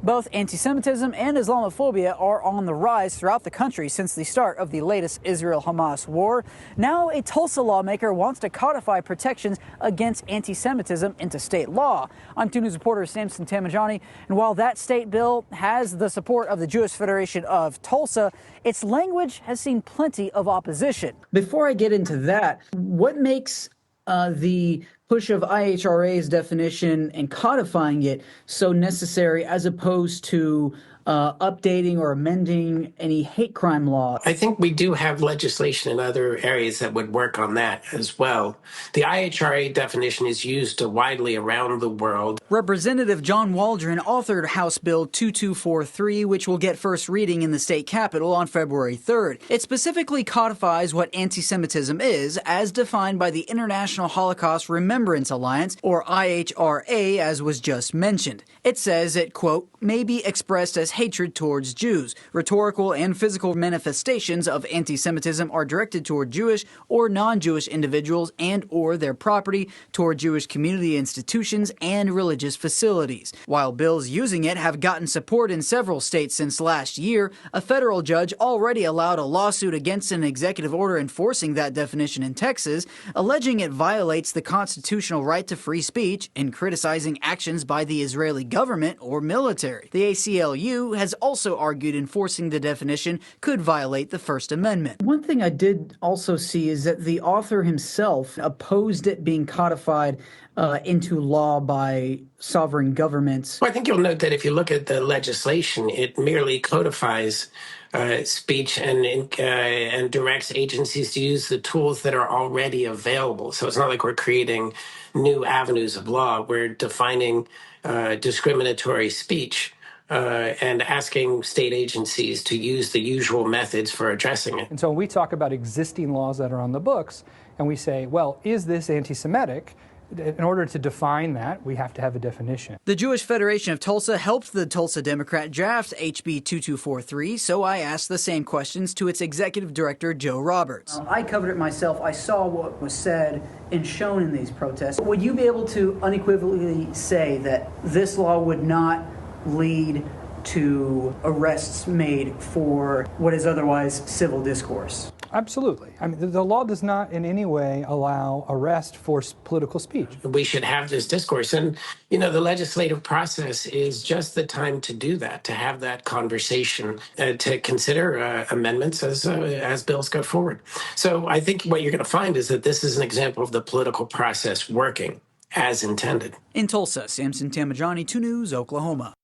Both anti-Semitism and Islamophobia are on the rise throughout the country since the start of the latest Israel-Hamas war. Now, a Tulsa lawmaker wants to codify protections against anti-Semitism into state law. I'm 2 News reporter Samson Tamajani, and while that state bill has the support of the Jewish Federation of Tulsa, its language has seen plenty of opposition. Before I get into that, what makes the push of IHRA's definition and codifying it so necessary as opposed to updating or amending any hate crime law? I think we do have legislation in other areas that would work on that as well. The IHRA definition is used widely around the world. Representative John Waldron authored House Bill 2243, which will get first reading in the state capitol on February 3rd. It specifically codifies what anti-Semitism is, as defined by the International Holocaust Remembrance Alliance, or IHRA, as was just mentioned. It says it, quote, may be expressed as hatred towards Jews. Rhetorical and physical manifestations of anti-Semitism are directed toward Jewish or non-Jewish individuals and or their property, toward Jewish community institutions and religious facilities. While bills using it have gotten support in several states since last year, a federal judge already allowed a lawsuit against an executive order enforcing that definition in Texas, alleging it violates the constitutional right to free speech and criticizing actions by the Israeli government or military. The ACLU has also argued enforcing the definition could violate the First Amendment. One thing I did also see is that the author himself opposed it being codified into law by sovereign governments. Well, I think you'll note that if you look at the legislation, it merely codifies speech and directs agencies to use the tools that are already available. So it's not like we're creating new avenues of law. We're defining discriminatory speech and asking state agencies to use the usual methods for addressing it. And so when we talk about existing laws that are on the books, and we say, well, is this anti-Semitic? In order to define that, we have to have a definition. The Jewish Federation of Tulsa helped the Tulsa Democrat draft HB 2243, so I asked the same questions to its executive director, Joe Roberts. I covered it myself. I saw what was said and shown in these protests. Would you be able to unequivocally say that this law would not lead to arrests made for what is otherwise civil discourse? Absolutely. I mean, the law does not in any way allow arrest for political speech. We should have this discourse. And, you know, the legislative process is just the time to do that, to have that conversation, to consider amendments as bills go forward. So I think what you're going to find is that this is an example of the political process working as intended. In Tulsa, Samson Tamajani, 2 News, Oklahoma.